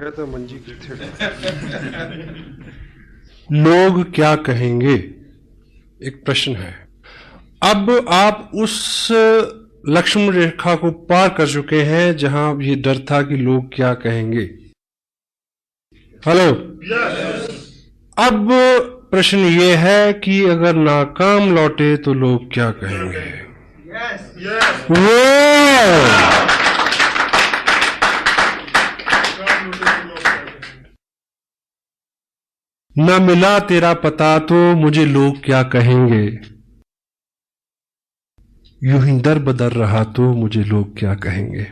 तो मंजी की थे। लोग क्या कहेंगे, एक प्रश्न है। अब आप उस लक्ष्मण रेखा को पार कर चुके हैं जहां ये डर था कि लोग क्या कहेंगे। हेलो। अब प्रश्न ये है कि अगर नाकाम लौटे तो लोग क्या कहेंगे। न मिला तेरा पता तो मुझे लोग क्या कहेंगे, यूं ही दर बदर रहा तो मुझे लोग क्या कहेंगे।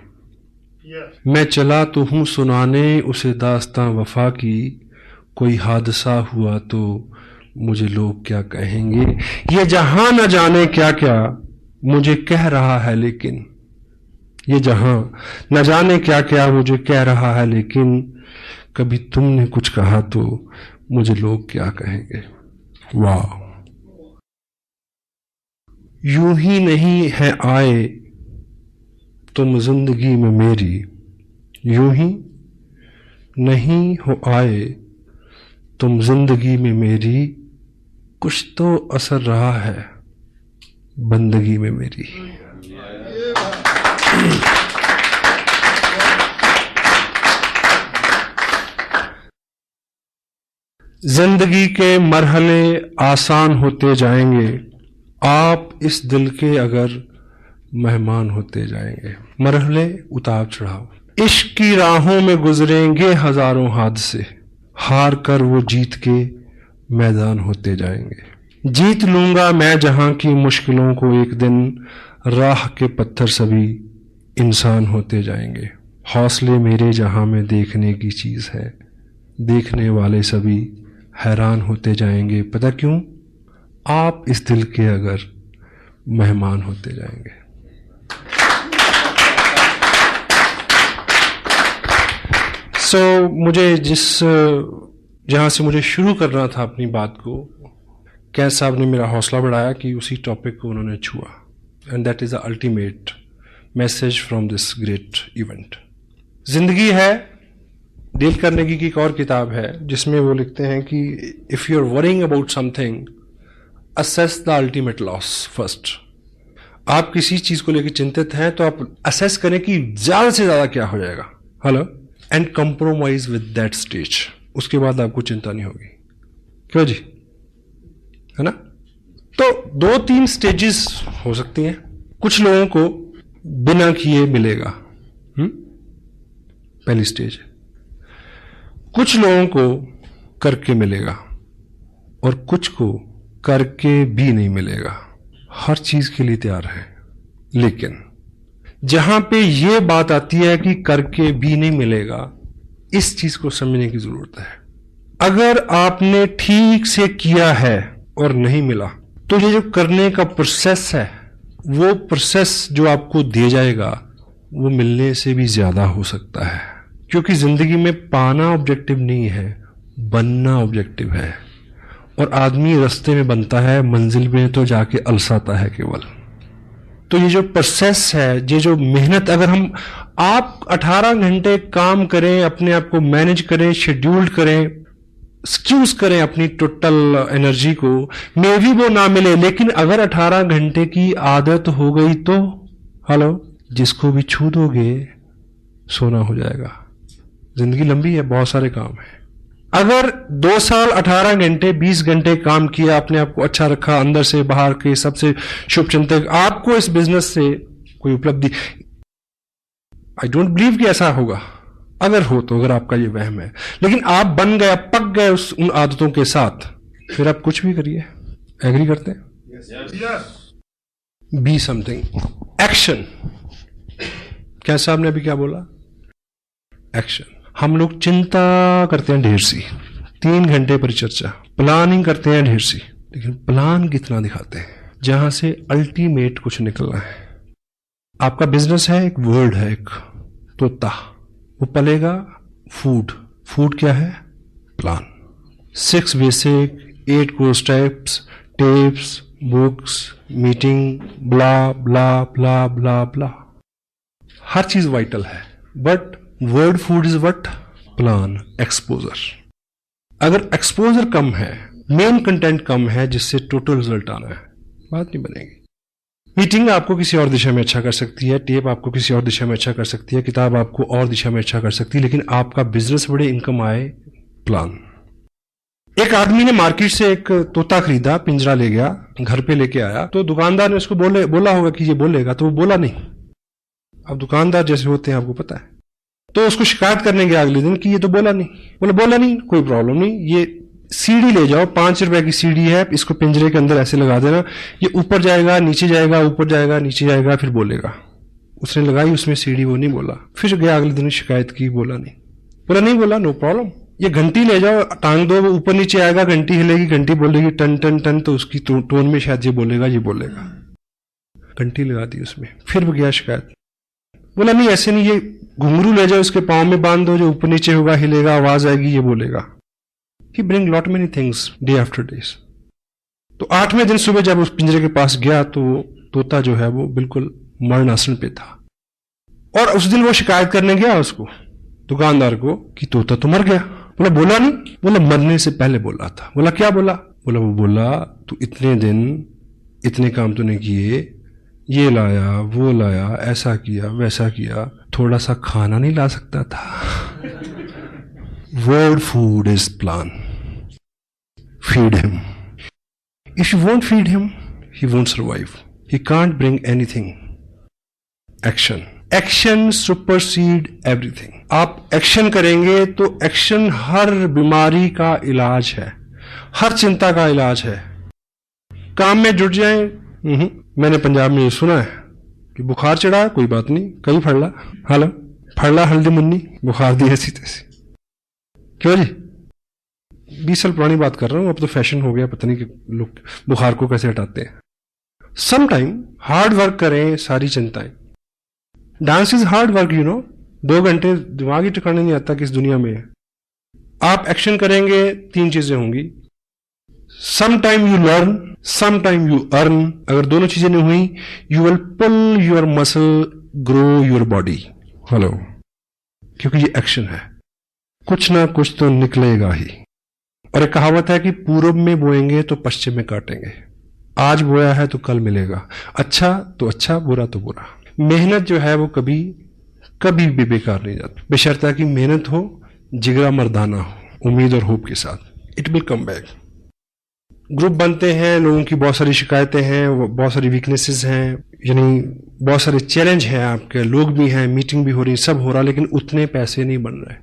मैं चला तो हूं सुनाने उसे दास्तां वफा की, कोई हादसा हुआ तो मुझे लोग क्या कहेंगे। ये जहां न जाने क्या क्या मुझे कह रहा है, लेकिन ये जहां न जाने क्या क्या मुझे कह रहा है, लेकिन कभी तुमने कुछ कहा तो मुझे लोग क्या कहेंगे। वाह। यूं ही नहीं है आए तुम जिंदगी में मेरी, यूं ही नहीं हो आए तुम जिंदगी में मेरी, कुछ तो असर रहा है बंदगी में मेरी। जिंदगी के मरहले आसान होते जाएंगे, आप इस दिल के अगर मेहमान होते जाएंगे। मरहले उतार चढ़ाव इश्क की राहों में गुजरेंगे हजारों हादसे, हार कर वो जीत के मैदान होते जाएंगे। जीत लूंगा मैं जहां की मुश्किलों को एक दिन, राह के पत्थर सभी इंसान होते जाएंगे। हौसले मेरे जहां में देखने की चीज है, देखने वाले सभी हैरान होते जाएंगे। पता क्यों? आप इस दिल के अगर मेहमान होते जाएंगे। मुझे जहां से मुझे शुरू करना था अपनी बात को, कैस साहब ने मेरा हौसला बढ़ाया कि उसी टॉपिक को उन्होंने छुआ, and that is the ultimate message from this great event. जिंदगी है, डेल कार्नेगी की एक और किताब है जिसमें वो लिखते हैं कि if you are worrying about something, assess the ultimate loss first. आप किसी चीज को लेकर चिंतित हैं तो आप असेस करें कि ज्यादा से ज्यादा क्या हो जाएगा। Hello. And compromise with that stage, उसके बाद आपको चिंता नहीं होगी। क्यों जी, है ना? तो 2-3 स्टेजेस हो सकती हैं। कुछ लोगों को बिना किए मिलेगा, पहली स्टेज। कुछ लोगों को करके मिलेगा और कुछ को करके भी नहीं मिलेगा। हर चीज के लिए तैयार है, लेकिन जहां पे ये बात आती है कि करके भी नहीं मिलेगा, इस चीज को समझने की जरूरत है। अगर आपने ठीक से किया है और नहीं मिला, तो ये जो करने का प्रोसेस है, वो प्रोसेस जो आपको दिया जाएगा वो मिलने से भी ज्यादा हो सकता है। क्योंकि जिंदगी में पाना ऑब्जेक्टिव नहीं है, बनना ऑब्जेक्टिव है। और आदमी रास्ते में बनता है, मंजिल में तो जाके अलसाता है केवल। तो ये जो प्रोसेस है, ये जो मेहनत, अगर आप 18 घंटे काम करें, अपने आप को मैनेज करें, शेड्यूल्ड करें, एक्सक्यूज करें अपनी टोटल एनर्जी को, मे भी वो ना मिले, लेकिन अगर 18 घंटे की आदत हो गई तो हेलो, जिसको भी छू दोगे सोना हो जाएगा। जिंदगी लंबी है, बहुत सारे काम है। अगर 2 साल 18 घंटे 20 घंटे काम किया, अपने आप को अच्छा रखा, अंदर से बाहर के सबसे शुभ चिंतक, आपको इस बिजनेस से कोई उपलब्धि, आई डोंट बिलीव कि ऐसा होगा। अगर हो तो, अगर आपका ये वहम है, लेकिन आप बन गए, पक गए उन आदतों के साथ, फिर आप कुछ भी करिए। एग्री करते हैं? Be something, action. क्या साहब ने अभी क्या बोला? एक्शन। हम लोग चिंता करते हैं ढेर सी, 3 घंटे परिचर्चा, प्लानिंग करते हैं ढेर सी, लेकिन प्लान कितना दिखाते हैं जहां से अल्टीमेट कुछ निकलना है। आपका बिजनेस है, एक वर्ड है, एक तोता, वो पलेगा फूड। फूड क्या है? Plan. 6 basic, 8 core steps, tips, books, meeting, blah blah blah blah blah. हर चीज वाइटल है, but word food is what? Plan exposure. अगर एक्सपोजर कम है, मेन कंटेंट कम है, जिससे टोटल रिजल्ट आना है, बात नहीं बनेगी। मीटिंग आपको किसी और दिशा में अच्छा कर सकती है, टेप आपको किसी और दिशा में अच्छा कर सकती है, किताब आपको और दिशा में अच्छा कर सकती है, लेकिन आपका बिजनेस बड़े, इनकम आए, प्लान। एक आदमी ने मार्केट से एक तोता खरीदा, पिंजरा ले गया, घर पे लेके आया, तो दुकानदार ने उसको बोला होगा कि ये बोलेगा, तो वो बोला नहीं। अब दुकानदार जैसे होते हैं आपको पता है, तो उसको शिकायत करने गया अगले दिन कि ये तो बोला नहीं। बोला नहीं, कोई प्रॉब्लम नहीं, ये सीढ़ी ले जाओ, 5 रुपए की सीढ़ी है, इसको पिंजरे के अंदर ऐसे लगा देना, ये ऊपर जाएगा, नीचे जाएगा, ऊपर जाएगा, नीचे जाएगा, फिर बोलेगा। उसने लगाई उसमें सीढ़ी, वो नहीं बोला। फिर गया अगले दिन, शिकायत की, बोला नहीं बोला, नो प्रॉब्लम। ये घंटी ले जाओ, टांग दो, वो ऊपर नीचे आएगा, घंटी हिलेगी, घंटी बोलेगी टन टन टन, तो उसकी टोन में शायद ये बोलेगा। घंटी लगा दी उसमें, फिर वो गया शिकायत, बोला नहीं ऐसे नहीं, ये घुंघरू ले जाओ, उसके पाँव में बांध दो, जो ऊपर नीचे होगा, हिलेगा, आवाज आएगी, ये बोलेगा। He bring lot many things day after days। तो 8वें दिन सुबह जब उस पिंजरे के पास गया तो तोता जो है वो बिल्कुल मरणासन पे था। और उस दिन वो शिकायत करने गया उसको, दुकानदार को, कि तोता तो मर गया। बोला नहीं, बोला मरने से पहले बोला था। बोला क्या बोला? वो बोला तू इतने दिन इतने काम तूने किए, ये लाया, वो लाया, ऐसा किया, वैसा किया, थोड़ा सा खाना नहीं ला सकता था? Word food is plan. Feed him. If you won't feed him, he won't survive. He can't bring anything. Action. Action supersede everything. आप एक्शन करेंगे तो एक्शन हर बीमारी का इलाज है, हर चिंता का इलाज है। काम में जुट जाएं। मैंने पंजाब में ये सुना है कि बुखार चढ़ा, कोई बात नहीं, कहीं फड़ला हल्दी मुन्नी, बुखार दी ऐसी तैसी। क्यों जी? 20 साल पुरानी बात कर रहा हूं, अब तो फैशन हो गया, पता नहीं कि लोग बुखार को कैसे हटाते हैं। सम टाइम हार्ड वर्क करें, सारी चिंताएं। डांस इज हार्ड वर्क, 2 घंटे दिमाग ही ठिकाने नहीं आता किस दुनिया में है। आप एक्शन करेंगे, 3 चीजें होंगी। Some time you learn, some time you earn. अगर दोनों चीजें नहीं हुई, you will pull your muscle, grow your body. क्योंकि ये एक्शन है, कुछ ना कुछ तो निकलेगा ही। और एक कहावत है कि पूर्व में बोएंगे तो पश्चिम में काटेंगे। आज बोया है तो कल मिलेगा, अच्छा तो अच्छा, बुरा तो बुरा। मेहनत जो है वो कभी भी बेकार नहीं जाती, बशर्ते कि मेहनत हो, जिगरा मर्दाना हो, उम्मीद और होप के साथ। It will come back. Group बनते हैं, लोगों की बहुत सारी शिकायतें हैं, बहुत सारी वीकनेसेस हैं, यानी बहुत सारे चैलेंज हैं, आपके लोग भी हैं, मीटिंग भी हो रही, सब हो रहा, लेकिन उतने पैसे नहीं बन रहे।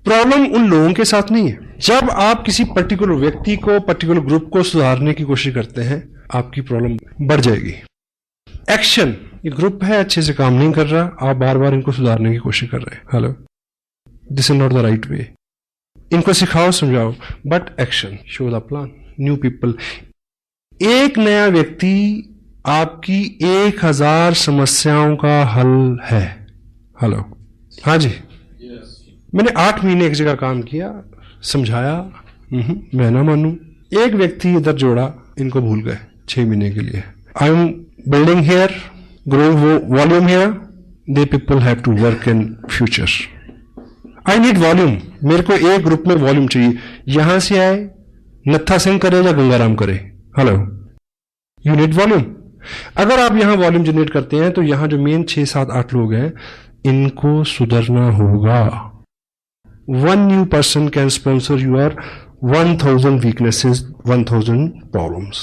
प्रॉब्लम उन लोगों के साथ नहीं है। जब आप किसी पर्टिकुलर व्यक्ति को, पर्टिकुलर ग्रुप को सुधारने की कोशिश करते हैं, आपकी प्रॉब्लम बढ़ जाएगी। एक्शन, ये ग्रुप है, अच्छे से काम नहीं कर रहा, आप बार बार इनको सुधारने की कोशिश कर रहे हैं। This is not the right way. इनको सिखाओ, समझाओ, but action, show the plan, new people. एक नया व्यक्ति आपकी 1000 समस्याओं का हल है। हाँ जी, मैंने 8 महीने एक जगह काम किया, समझाया, मैं ना मानू। एक व्यक्ति इधर जोड़ा, इनको भूल गए 6 महीने के लिए। I am building here, growing volume here, they people have to work in future. I need volume. मेरे को एक ग्रुप में वॉल्यूम चाहिए। यहां से आए, नत्था सिंह करे या गंगाराम करे, यू नीड वॉल्यूम। अगर आप यहां वॉल्यूम जनरेट करते हैं तो यहां जो मेन 6, 7, 8 लोग हैं, इनको सुधरना होगा। 1 new person can sponsor your 1000 weaknesses, 1000 problems.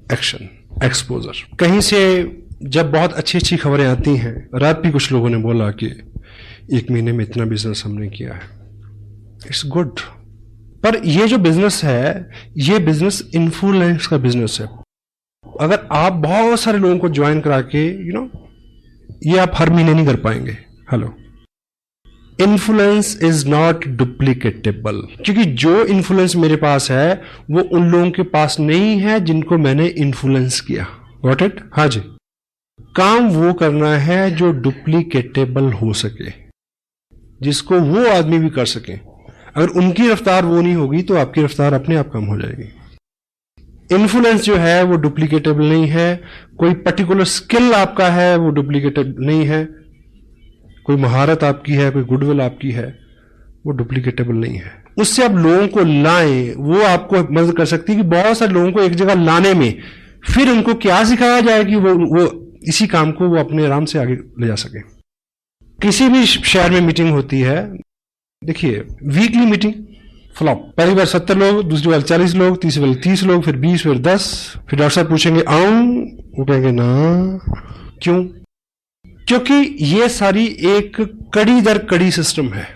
Action, exposure. कहीं से जब बहुत अच्छी अच्छी खबरें आती हैं, रात भी कुछ लोगों ने बोला कि 1 महीने में इतना बिजनेस हमने किया है, इट्स गुड। पर ये जो बिजनेस है, ये बिजनेस इन्फ्लुएंस का बिजनेस है। अगर आप बहुत सारे लोगों को ज्वाइन करा के, ये आप हर महीने नहीं कर पाएंगे। इन्फ्लुएंस इज नॉट डुप्लीकेटेबल, क्योंकि जो इन्फ्लुएंस मेरे पास है वो उन लोगों के पास नहीं है जिनको मैंने इन्फ्लुएंस किया। Got it? हाँ जी। काम वो करना है जो डुप्लीकेटेबल हो सके, जिसको वो आदमी भी कर सके। अगर उनकी रफ्तार वो नहीं होगी तो आपकी रफ्तार अपने आप कम हो जाएगी। इन्फ्लुएंस जो है वो डुप्लीकेटेबल नहीं है। कोई पर्टिकुलर स्किल आपका है वो डुप्लीकेटेबल नहीं है। कोई महारत आपकी है, कोई गुडविल आपकी है, वो डुप्लीकेटेबल नहीं है। उससे आप लोगों को लाएं, वो आपको मदद कर सकती है कि बहुत सारे लोगों को एक जगह लाने में फिर उनको क्या सिखाया जाए कि वो इसी काम को वो अपने आराम से आगे ले जा सके। किसी भी शहर में मीटिंग होती है, देखिए वीकली मीटिंग फ्लॉप, पहली बार 70 लोग, दूसरी बार 40 लोग, तीसरी बार 30 लोग, फिर 20, फिर 10, फिर डॉक्टर साहब पूछेंगे आऊं, वो कहेंगे ना। क्यों? क्योंकि ये सारी एक कड़ी दर कड़ी सिस्टम है।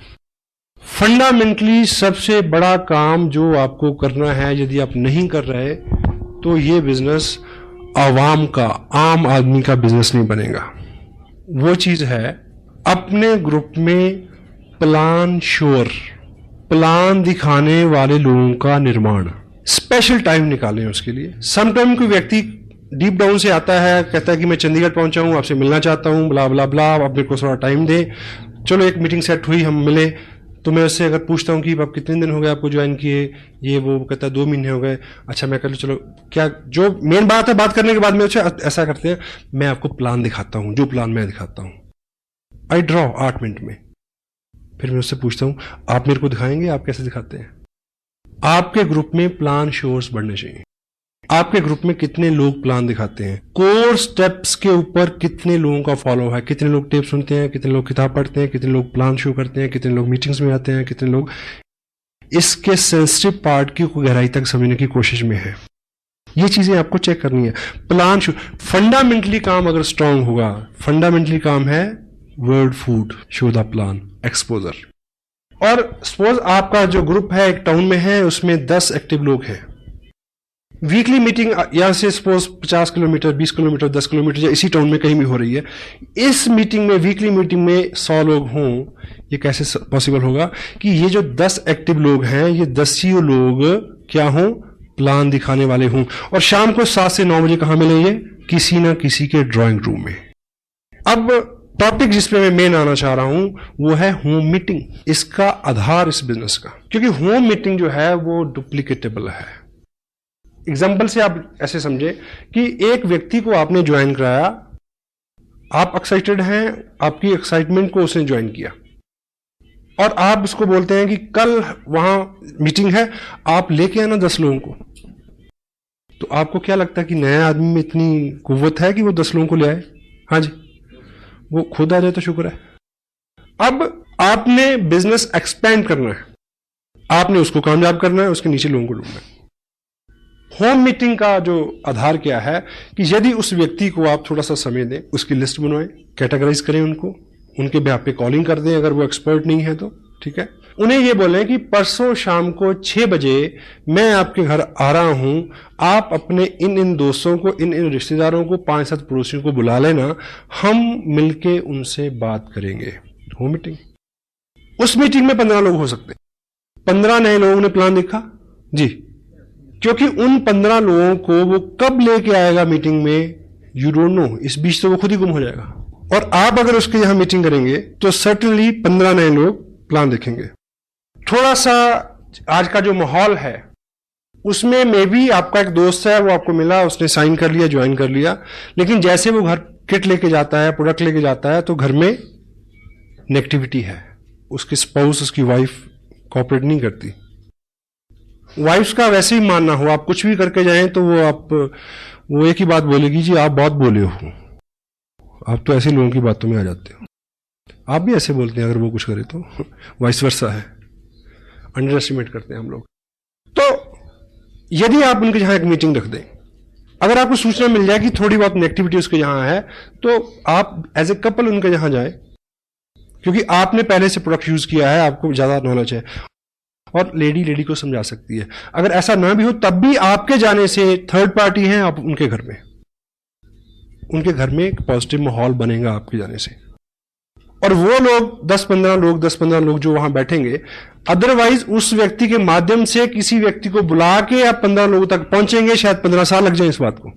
फंडामेंटली सबसे बड़ा काम जो आपको करना है, यदि आप नहीं कर रहे तो ये बिजनेस आवाम का, आम आदमी का बिजनेस नहीं बनेगा। वो चीज है अपने ग्रुप में प्लान श्योर, प्लान दिखाने वाले लोगों का निर्माण। स्पेशल टाइम निकालें उसके लिए। सम टाइम कोई व्यक्ति डीप डाउन से आता है, कहता है कि मैं चंडीगढ़ पहुंचा हूं, आपसे मिलना चाहता हूं, ब्ला ब्ला ब्ला, आप मेरे को थोड़ा टाइम दे। चलो एक मीटिंग सेट हुई, हम मिले, तो मैं उससे अगर पूछता हूं कि आप कितने दिन हो गए आपको ज्वाइन किए, ये वो कहता है 2 महीने हो गए। अच्छा मैं कर लो, चलो क्या जो मेन बात है, बात करने के बाद में ऐसा करते हैं, मैं आपको प्लान दिखाता हूं, जो प्लान मैं दिखाता हूं, आई ड्रॉ 8 मिनट में। फिर मैं उससे पूछता हूं आप मेरे को दिखाएंगे, आप कैसे दिखाते हैं। आपके ग्रुप में प्लान शोर्स बढ़ने चाहिए। आपके ग्रुप में कितने लोग प्लान दिखाते हैं, कोर स्टेप्स के ऊपर कितने लोगों का फॉलो है, कितने लोग टिप्स सुनते हैं, कितने लोग किताब पढ़ते हैं, कितने लोग प्लान शो करते हैं, कितने लोग मीटिंग्स में आते हैं, कितने लोग इसके सेंसिटिव पार्ट की गहराई तक समझने की कोशिश में है। ये चीजें आपको चेक करनी है। प्लान शो फंडामेंटली काम अगर स्ट्रांग होगा, फंडामेंटली काम है word food, show the plan, exposure. और सपोज आपका जो ग्रुप है एक टाउन में है, उसमें 10 एक्टिव लोग हैं। वीकली मीटिंग यहां से सपोज 50 किलोमीटर, 20 किलोमीटर, 10 किलोमीटर या इसी टाउन में कहीं भी हो रही है। इस मीटिंग में, वीकली मीटिंग में 100 लोग हों, ये कैसे पॉसिबल होगा कि ये जो 10 एक्टिव लोग हैं, ये 10 ही लोग क्या हों, प्लान दिखाने वाले हों। और शाम को 7 से 9 बजे कहां मिलेंगे, किसी ना किसी के ड्राइंग रूम में। अब टॉपिक जिस पे मैं मेन आना चाह रहा हूं वो है होम मीटिंग। इसका आधार इस बिजनेस का, क्योंकि होम मीटिंग जो है वो डुप्लीकेटेबल है। एग्जाम्पल से आप ऐसे समझे कि एक व्यक्ति को आपने ज्वाइन कराया, आप एक्साइटेड हैं, आपकी एक्साइटमेंट को उसने ज्वाइन किया, और आप उसको बोलते हैं कि कल वहां मीटिंग है, आप लेके आना 10 लोगों को। तो आपको क्या लगता है कि नए आदमी में इतनी कुव्वत है कि वो 10 लोगों को ले आए? हाँ जी, वो खुद आ जाए तो शुक्र है। अब आपने बिजनेस एक्सपेंड करना है, आपने उसको कामयाब करना है, उसके नीचे लोगों को ढूंढना है। होम मीटिंग का जो आधार क्या है कि यदि उस व्यक्ति को आप थोड़ा सा समय दें, उसकी लिस्ट बनवाएं, कैटेगराइज करें उनको, उनके बेहाफ पे कॉलिंग कर दें अगर वो एक्सपर्ट नहीं है तो, ठीक है। उन्हें ये बोलें कि परसों शाम को 6 बजे मैं आपके घर आ रहा हूं, आप अपने इन दोस्तों को, इन रिश्तेदारों को, 5-7 पड़ोसियों को बुला लेना, हम मिलके उनसे बात करेंगे। Home meeting. उस मीटिंग में 15 लोग हो सकते हैं। 15 नए लोगों ने प्लान देखा जी, क्योंकि उन 15 लोगों को वो कब लेके आएगा मीटिंग में, यू डोंट नो। इस बीच तो वो खुद ही गुम हो जाएगा। और आप अगर उसके यहां मीटिंग करेंगे तो सर्टेनली 15 नए लोग प्लान देखेंगे। थोड़ा सा आज का जो माहौल है उसमें मे भी आपका एक दोस्त है, वो आपको मिला, उसने साइन कर लिया, ज्वाइन कर लिया, लेकिन जैसे वो घर किट लेके जाता है, प्रोडक्ट लेके जाता है, तो घर में नेगेटिविटी है। उसकी स्पाउस, उसकी वाइफ कोऑपरेट नहीं करती। वाइफ्स का वैसे ही मानना हो, आप कुछ भी करके जाएं तो वो एक ही बात बोलेगी, जी आप बहुत बोले हो, आप तो ऐसे लोगों की बातों में आ जाते हो। आप भी ऐसे बोलते हैं अगर वो कुछ करे तो, वाइस वर्सा है, अंडर एस्टिमेट करते हैं हम लोग। तो यदि आप उनके यहां एक मीटिंग रख दें, अगर आपको सूचना मिल जाए कि थोड़ी बहुत नेगेटिविटी उसके यहां है, तो आप एज ए कपल उनके यहां जाए, क्योंकि आपने पहले से प्रोडक्ट यूज किया है, आपको ज्यादा नॉलेज है, और लेडी को समझा सकती है। अगर ऐसा ना भी हो तब भी आपके जाने से थर्ड पार्टी है, आप उनके घर में एक पॉजिटिव माहौल बनेगा आपके जाने से। और वो लोग 10-15 लोग जो वहां बैठेंगे, अदरवाइज उस व्यक्ति के माध्यम से किसी व्यक्ति को बुला के आप 15 लोगों तक पहुंचेंगे, शायद 15 साल लग जाए इस बात को।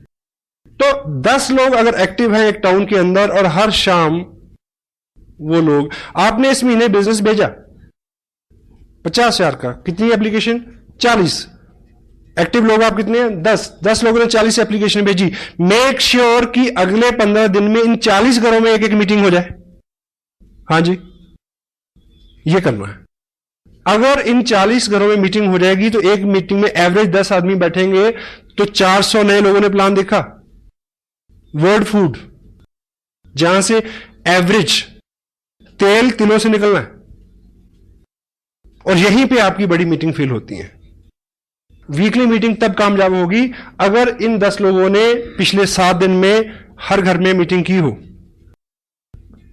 तो 10 लोग अगर एक्टिव हैं एक टाउन के अंदर, और हर शाम वो लोग, आपने इस महीने बिजनेस भेजा 50,000 का, कितनी एप्लीकेशन? 40। एक्टिव लोग आप कितने हैं? 10 लोगों ने 40 एप्लीकेशन भेजी। मेक श्योर कि अगले 15 दिन में इन 40 घरों में एक मीटिंग हो जाए। हाँ जी, ये करना है। अगर इन 40 घरों में मीटिंग हो जाएगी तो एक मीटिंग में एवरेज 10 आदमी बैठेंगे तो 400 नए लोगों ने प्लान देखा। वर्ल्ड फूड, जहां से एवरेज तेल तिलों से निकलना है, और यहीं पे आपकी बड़ी मीटिंग फेल होती है। वीकली मीटिंग तब कामयाब होगी अगर इन 10 लोगों ने पिछले 7 दिन में हर घर में मीटिंग की हो,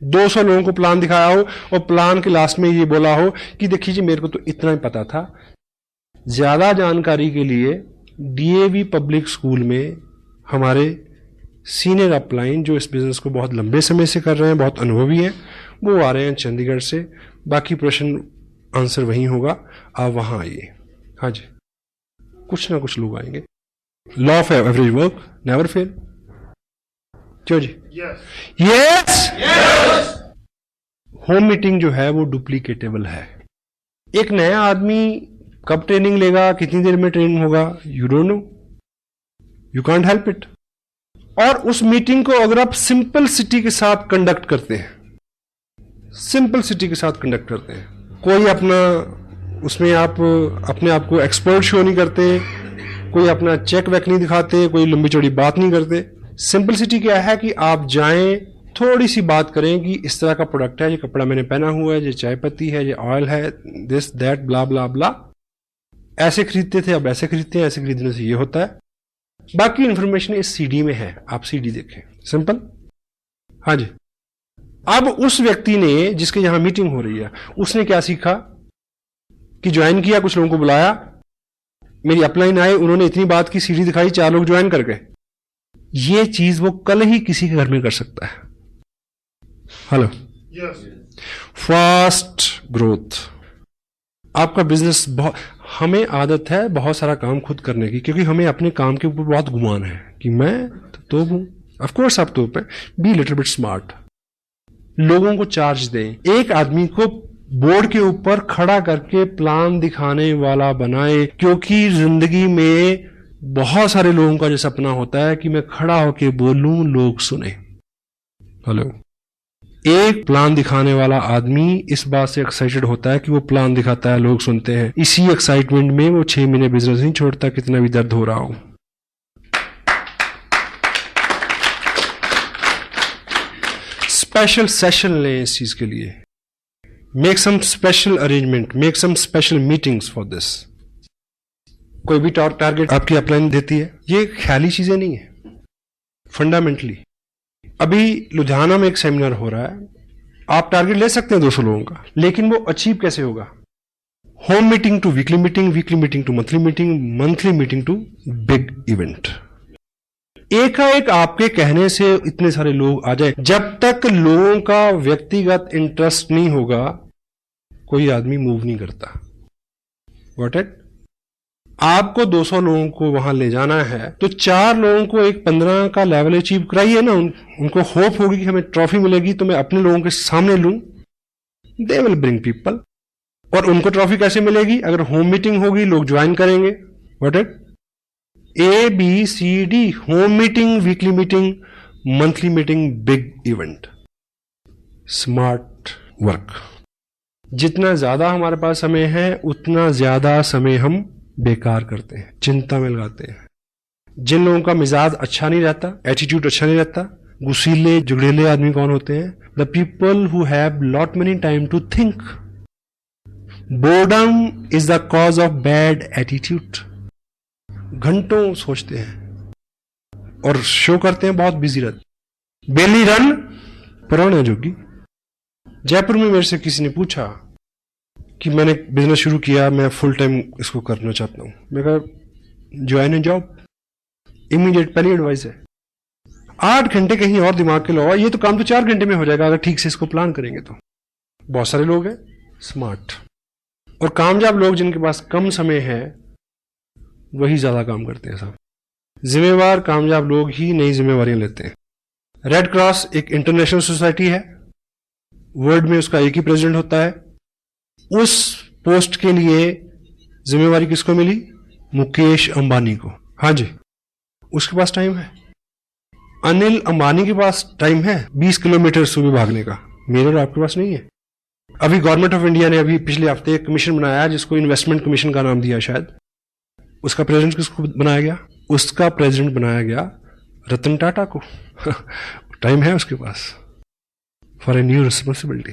200 लोगों को प्लान दिखाया हो और प्लान के लास्ट में ये बोला हो कि देखिए जी मेरे को तो इतना ही पता था। ज्यादा जानकारी के लिए डीएवी पब्लिक स्कूल में हमारे सीनियर अपलाइन जो इस बिजनेस को बहुत लंबे समय से कर रहे हैं, बहुत अनुभवी हैं, वो आ रहे हैं चंडीगढ़ से। बाकी प्रश्न आंसर वहीं होगा, आप वहां आइए। हाँ जी, कुछ ना कुछ लोग आएंगे। Law of average work never fail. क्यों जी? यस। होम मीटिंग जो है वो डुप्लीकेटेबल है। एक नया आदमी कब ट्रेनिंग लेगा, कितनी देर में ट्रेनिंग होगा, you don't know, you can't help it. और उस मीटिंग को अगर आप सिंपलिसिटी के साथ कंडक्ट करते हैं, सिंपलिसिटी के साथ कंडक्ट करते हैं, कोई अपना उसमें आप अपने आप को एक्सपर्ट शो नहीं करते, कोई अपना चेक वेक नहीं दिखाते, कोई लंबी चौड़ी बात नहीं करते। सिंपलिसिटी क्या है कि आप जाएं, थोड़ी सी बात करें कि इस तरह का प्रोडक्ट है, ये कपड़ा मैंने पहना हुआ है, ये चाय पत्ती है, ये ऑयल है, दिस दैट ब्ला ब्ला ब्ला, ऐसे खरीदते थे अब ऐसे खरीदते हैं, ऐसे खरीदने से ये होता है। बाकी इंफॉर्मेशन इस सीडी में है, आप सीडी देखें, सिंपल। हाँ जी। अब उस व्यक्ति ने जिसके यहां मीटिंग हो रही है, उसने क्या सीखा कि ज्वाइन किया, कुछ लोगों को बुलाया, मेरी अपलाइन आए, उन्होंने इतनी बात की, सीडी दिखाई, 4 लोग ज्वाइन कर गए। ये चीज वो कल ही किसी के घर में कर सकता है। Hello, fast growth. आपका बिजनेस बहुत, हमें आदत है बहुत सारा काम खुद करने की, क्योंकि हमें अपने काम के ऊपर बहुत गुमान है कि मैं तो हूं। ऑफ कोर्स आप तो पे बी लिटिल बिट स्मार्ट, लोगों को चार्ज दें। एक आदमी को बोर्ड के ऊपर खड़ा करके प्लान दिखाने वाला बनाए, क्योंकि जिंदगी में बहुत सारे लोगों का जो सपना होता है कि मैं खड़ा होके बोलूं, लोग सुने। हेलो, एक प्लान दिखाने वाला आदमी इस बात से एक्साइटेड होता है कि वो प्लान दिखाता है, लोग सुनते हैं। इसी एक्साइटमेंट में वो 6 महीने बिजनेस नहीं छोड़ता, कितना भी दर्द हो रहा हो। स्पेशल सेशन लें इस चीज के लिए, make some special arrangement, make some special meetings for this. कोई भी टारगेट आपकी अपलाइन देती है, ये ख्याली चीजें नहीं है, फंडामेंटली। अभी लुधियाना में एक सेमिनार हो रहा है, आप टारगेट ले सकते हैं 200 लोगों का, लेकिन वो अचीव कैसे होगा? Home meeting to weekly meeting, weekly meeting to monthly meeting, monthly meeting to big event. एकाएक आपके कहने से इतने सारे लोग आ जाए, जब तक लोगों का व्यक्तिगत इंटरेस्ट नहीं होगा कोई आदमी मूव नहीं करता। Got it? आपको 200 लोगों को वहां ले जाना है तो 4 लोगों को एक 15 का लेवल अचीव कराइए ना। उनको होप होगी कि हमें ट्रॉफी मिलेगी तो मैं अपने लोगों के सामने लूं, दे विल ब्रिंग पीपल। और उनको ट्रॉफी कैसे मिलेगी? अगर होम मीटिंग होगी, लोग ज्वाइन करेंगे। What it? ABCD, home meeting, weekly meeting, monthly meeting, big event. Smart work. जितना ज्यादा हमारे पास समय है उतना ज्यादा समय हम बेकार करते हैं, चिंता में लगाते हैं। जिन लोगों का मिजाज अच्छा नहीं रहता, एटीट्यूड अच्छा नहीं रहता, गुस्सीले जुगड़ेले आदमी कौन होते हैं? The people who have lot many time to think. Boredom is the cause of bad attitude. घंटों सोचते हैं और शो करते हैं बहुत बिजी रहते। बेली रन पुराना जोगी। जयपुर में मेरे से किसी ने पूछा कि मैंने बिजनेस शुरू किया, मैं फुल टाइम इसको करना चाहता हूं। मैं कहा ज्वाइन ए जॉब, इमीडिएट पहली एडवाइस है। 8 घंटे कहीं और दिमाग के लगाओ, ये तो काम तो 4 घंटे में हो जाएगा अगर ठीक से इसको प्लान करेंगे तो। बहुत सारे लोग हैं स्मार्ट और कामयाब लोग जिनके पास कम समय है वही ज्यादा काम करते हैं साहब। जिम्मेवार कामयाब लोग ही नई जिम्मेवारियां लेते हैं। रेड क्रॉस एक इंटरनेशनल सोसाइटी है, वर्ल्ड में उसका एक ही प्रेसिडेंट होता है। उस पोस्ट के लिए जिम्मेवारी किसको मिली? मुकेश अंबानी को। हाँ जी, उसके पास टाइम है। अनिल अंबानी के पास टाइम है 20 किलोमीटर सुबह भागने का, मेरे और आपके पास नहीं है। अभी गवर्नमेंट ऑफ इंडिया ने अभी पिछले हफ्ते एक कमीशन बनाया जिसको इन्वेस्टमेंट कमीशन का नाम दिया शायद। उसका प्रेसिडेंट किसको बनाया गया? उसका प्रेसिडेंट बनाया गया रतन टाटा को। टाइम है उसके पास फॉर ए न्यू रिस्पॉन्सिबिलिटी।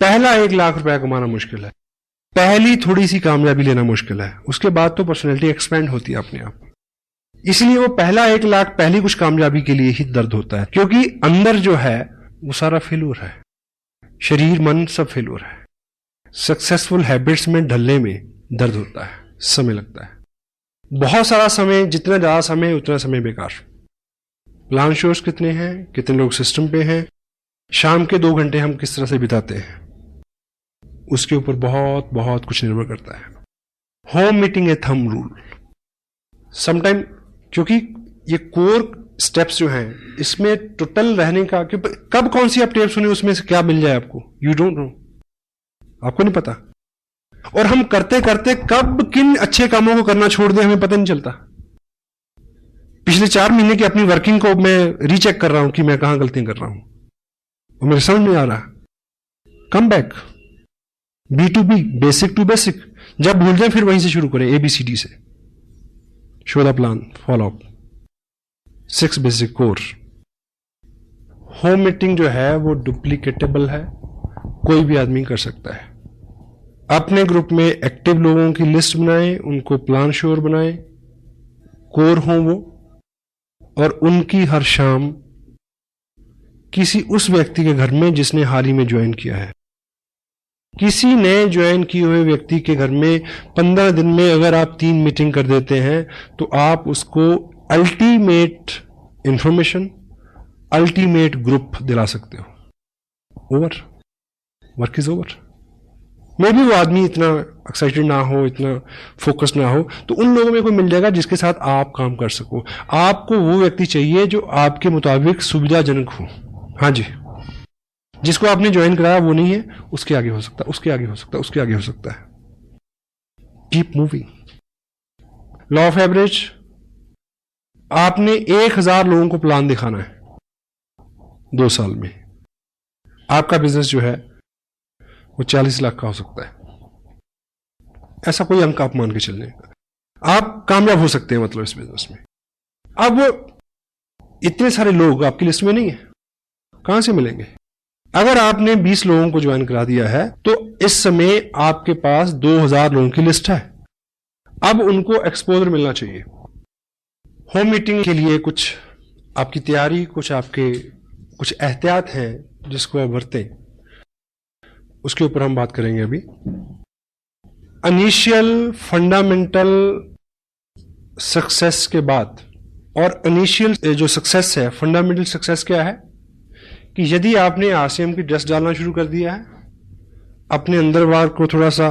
पहला 1 लाख रुपया कमाना मुश्किल है, पहली थोड़ी सी कामयाबी लेना मुश्किल है, उसके बाद तो पर्सनैलिटी एक्सपेंड होती है अपने आप। इसलिए वो पहला 1 लाख पहली कुछ कामयाबी के लिए ही दर्द होता है, क्योंकि अंदर जो है वो सारा फेल्योर है, शरीर मन सब फेल्योर है। सक्सेसफुल हैबिट्स में ढलने में दर्द होता है, समय लगता है, बहुत सारा समय, जितना ज्यादा समय उतना समय बेकार। प्लान शोर्स कितने हैं, कितने लोग सिस्टम पे हैं, शाम के 2 घंटे हम किस तरह से बिताते हैं, उसके ऊपर बहुत बहुत कुछ निर्भर करता है। होम मीटिंग ए थंब रूल समटाइम, क्योंकि ये कोर स्टेप्स जो हैं इसमें टोटल रहने का, कब कौन सी आप टेप सुनी उसमें से क्या मिल जाए आपको, यू डोंट नो, आपको नहीं पता। और हम करते करते कब किन अच्छे कामों को करना छोड़ दें हमें पता नहीं चलता। पिछले 4 महीने की अपनी वर्किंग को मैं रीचेक कर रहा हूं कि मैं कहां गलतियां कर रहा हूं और मेरे समझ नहीं आ रहा। Come back, B2B, basic to basic. जब भूल जाए फिर वहीं से शुरू करें, ABCD से। Show the plan, follow up, 6 basic core. Home meeting जो है वो डुप्लीकेटेबल है, कोई भी आदमी कर सकता है। अपने ग्रुप में एक्टिव लोगों की लिस्ट बनाएं, उनको प्लान श्योर बनाएं, कोर हों वो, और उनकी हर शाम किसी उस व्यक्ति के घर में जिसने हाल ही में ज्वाइन किया है, किसी नए ज्वाइन किए हुए व्यक्ति के घर में 15 दिन में अगर आप 3 मीटिंग कर देते हैं तो आप उसको अल्टीमेट इंफॉर्मेशन, अल्टीमेट ग्रुप दिला सकते हो। Over, work is over. मे भी वो आदमी इतना एक्साइटेड ना हो, इतना फोकस ना हो, तो उन लोगों में कोई मिल जाएगा जिसके साथ आप काम कर सको। आपको वो व्यक्ति चाहिए जो आपके मुताबिक सुविधाजनक हो। हाँ जी, जिसको आपने ज्वाइन कराया वो नहीं है, उसके आगे हो सकता है, उसके आगे हो सकता है, उसके आगे हो सकता है। Keep moving. Law of average, आपने 1000 लोगों को प्लान दिखाना है 2 साल में। आपका बिजनेस जो है वो 40 लाख का हो सकता है, ऐसा कोई अंक आप मान के चलने, आप कामयाब हो सकते हैं मतलब इस बिजनेस में। अब इतने सारे लोग आपकी लिस्ट में नहीं है, कहां से मिलेंगे? अगर आपने 20 लोगों को ज्वाइन करा दिया है तो इस समय आपके पास 2000 लोगों की लिस्ट है। अब उनको एक्सपोजर मिलना चाहिए। होम मीटिंग के लिए कुछ आपकी तैयारी, कुछ आपके कुछ एहतियात हैं जिसको आप बरतें, उसके ऊपर हम बात करेंगे अभी। इनिशियल फंडामेंटल सक्सेस के बाद, और इनिशियल जो सक्सेस है, फंडामेंटल सक्सेस क्या है कि यदि आपने आसियम की ड्रेस डालना शुरू कर दिया है, अपने अंदर बार को थोड़ा सा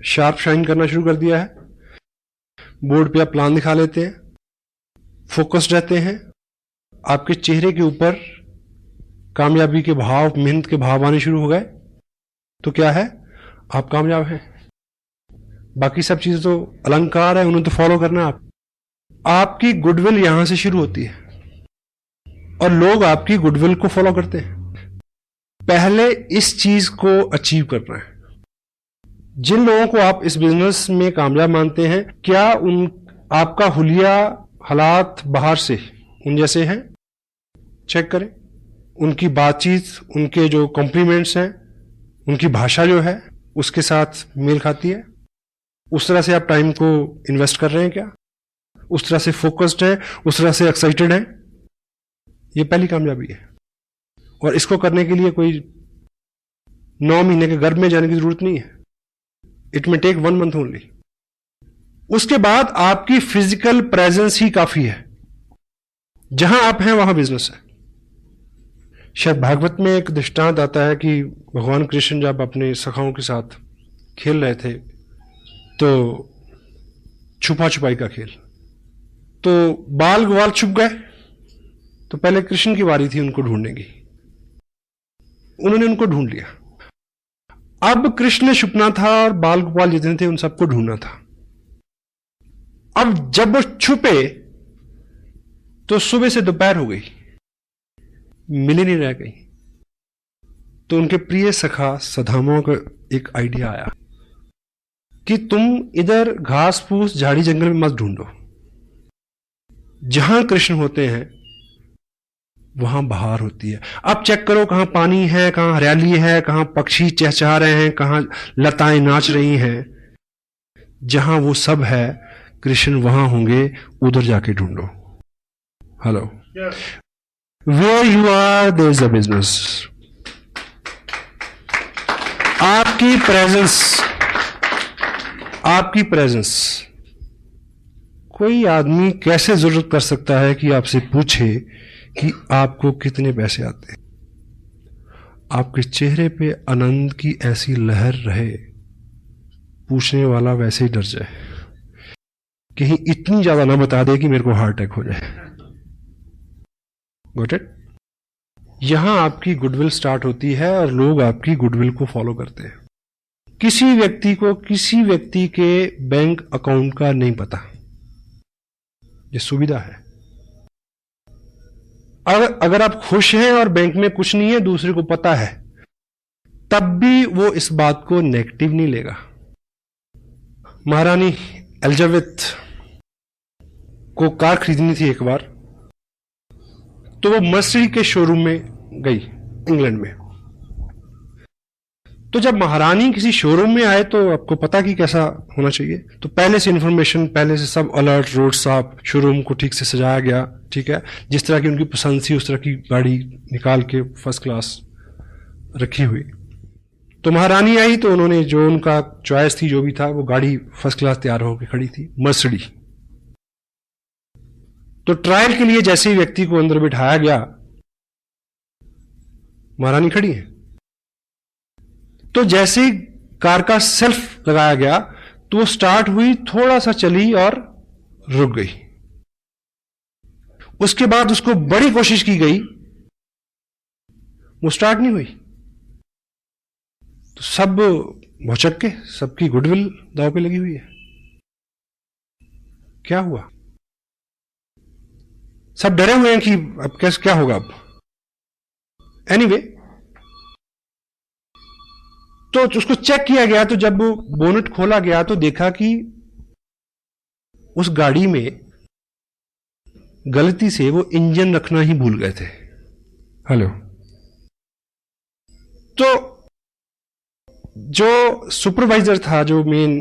शार्प शाइन करना शुरू कर दिया है, बोर्ड पे आप प्लान दिखा लेते हैं, फोकस्ड रहते हैं, आपके चेहरे के ऊपर कामयाबी के भाव, मेहनत के भाव आने शुरू हो गए, तो क्या है, आप कामयाब हैं। बाकी सब चीजें तो अलंकार है, उन्हें तो फॉलो करना है। आपकी गुडविल यहां से शुरू होती है और लोग आपकी गुडविल को फॉलो करते हैं। पहले इस चीज को अचीव करना है। जिन लोगों को आप इस बिजनेस में कामयाब मानते हैं, क्या आपका हुलिया हालात बाहर से उन जैसे हैं? चेक करें। उनकी बातचीत, उनके जो कॉम्प्लीमेंट्स हैं, उनकी भाषा जो है उसके साथ मेल खाती है? उस तरह से आप टाइम को इन्वेस्ट कर रहे हैं क्या? उस तरह से फोकस्ड है, उस तरह से एक्साइटेड है? ये पहली कामयाबी है। और इसको करने के लिए कोई 9 महीने के गर्भ में जाने की जरूरत नहीं है। It may take 1 month only. उसके बाद आपकी फिजिकल प्रेजेंस ही काफी है। जहां आप हैं वहां बिजनेस है। शायद भागवत में एक दृष्टांत आता है कि भगवान कृष्ण जब अपने सखाओं के साथ खेल रहे थे तो छुपा छुपाई का खेल, तो बाल ग्वाल छुप गए, तो पहले कृष्ण की बारी थी उनको ढूंढने की। उन्होंने उनको ढूंढ लिया। अब कृष्ण ने छुपना था और बाल गोपाल जितने थे उन सबको ढूंढना था। अब जब वो छुपे तो सुबह से दोपहर हो गई, मिले नहीं रह गई। तो उनके प्रिय सखा सदामा को एक आइडिया आया कि तुम इधर घास फूस झाड़ी जंगल में मत ढूंढो, जहां कृष्ण होते हैं वहां बहार होती है। अब चेक करो कहां पानी है, कहां हरियाली है, कहां पक्षी चहचहा रहे हैं, कहां लताएं नाच रही हैं। जहां वो सब है कृष्ण वहां होंगे, उधर जाके ढूंढो। Hello, where you are there is a business. आपकी प्रेजेंस कोई आदमी कैसे जरूरत कर सकता है कि आपसे पूछे कि आपको कितने पैसे आते हैं। आपके चेहरे पे आनंद की ऐसी लहर रहे, पूछने वाला वैसे ही डर जाए, कहीं इतनी ज्यादा ना बता दे कि मेरे को हार्ट अटैक हो जाए। Got it? यहां आपकी गुडविल स्टार्ट होती है और लोग आपकी गुडविल को फॉलो करते हैं। किसी व्यक्ति को किसी व्यक्ति के बैंक अकाउंट का नहीं पता, ये सुविधा है। अगर आप खुश हैं और बैंक में कुछ नहीं है, दूसरे को पता है, तब भी वो इस बात को नेगेटिव नहीं लेगा। महारानी एलिजाबेथ को कार खरीदनी थी एक बार, तो वो मर्सिडीज के शोरूम में गई इंग्लैंड में। तो जब महारानी किसी शोरूम में आए तो आपको पता कि कैसा होना चाहिए, तो पहले से इंफॉर्मेशन, पहले से सब अलर्ट, रोड साफ, शोरूम को ठीक से सजाया गया, ठीक है, जिस तरह की उनकी पसंद थी उस तरह की गाड़ी निकाल के फर्स्ट क्लास रखी हुई। तो महारानी आई तो उन्होंने जो उनका चॉइस थी, जो भी था, वो गाड़ी फर्स्ट क्लास तैयार होकर खड़ी थी, मर्सिडीज। तो ट्रायल के लिए जैसे ही व्यक्ति को अंदर बिठाया गया, महारानी खड़ी है, तो जैसे ही कार का सेल्फ लगाया गया तो वो स्टार्ट हुई, थोड़ा सा चली और रुक गई। उसके बाद उसको बड़ी कोशिश की गई, वो स्टार्ट नहीं हुई। तो सब भौचक के, सबकी गुडविल दांव पे लगी हुई है। क्या हुआ? सब डरे हुए हैं कि अब कैसे क्या होगा। अब एनीवे, तो उसको चेक किया गया, तो जब बोनेट खोला गया तो देखा कि उस गाड़ी में गलती से वो इंजन रखना ही भूल गए थे। हेलो, तो जो सुपरवाइजर था, जो मेन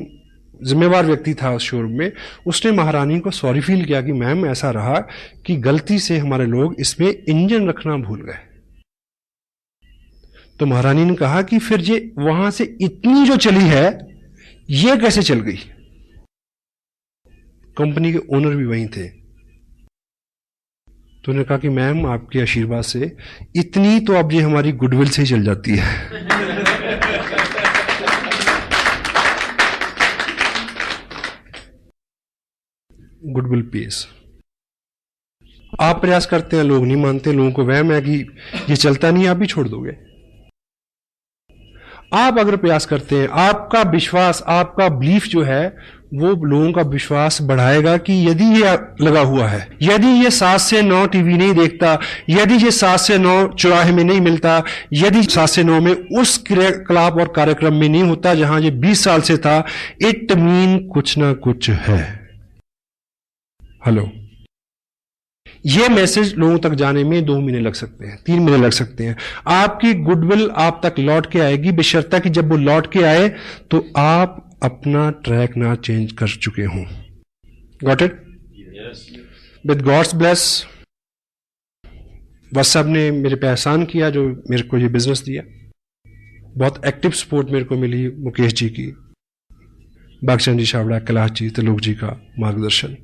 जिम्मेवार व्यक्ति था उस शोरूम में, उसने महारानी को सॉरी फील किया कि मैम ऐसा रहा कि गलती से हमारे लोग इसमें इंजन रखना भूल गए। तो महारानी ने कहा कि फिर ये वहां से इतनी जो चली है, ये कैसे चल गई? कंपनी के ओनर भी वहीं थे। तो उन्होंने कहा कि मैम आपके आशीर्वाद से इतनी तो अब ये हमारी गुडविल से ही चल जाती है। Goodwill pace. आप प्रयास करते हैं, लोग नहीं मानते, लोगों को वहम है कि ये चलता नहीं, आप भी छोड़ दोगे। आप अगर प्रयास करते हैं, आपका विश्वास, आपका बिलीफ जो है, वो लोगों का विश्वास बढ़ाएगा कि यदि ये लगा हुआ है, यदि ये 7 से 9 टीवी नहीं देखता, यदि ये 7 से 9 चौराहे में नहीं मिलता, यदि 7 से 9 में उस क्रियाकलाप और कार्यक्रम में नहीं होता जहां ये 20 साल से था, इट मीन कुछ ना कुछ है। हेलो, ये मैसेज लोगों तक जाने में 2 महीने लग सकते हैं, 3 महीने लग सकते हैं। आपकी गुडविल आप तक लौट के आएगी, बशर्ते कि जब वो लौट के आए तो आप अपना ट्रैक ना चेंज कर चुके हों। Got it? With God's bless, WhatsApp ने मेरे पे एहसान किया जो मेरे को ये बिजनेस दिया। बहुत एक्टिव सपोर्ट मेरे को मिली मुकेश जी की, बागचंद जी छाबड़ा, कैलाश जी, त्रिलोक जी का मार्गदर्शन।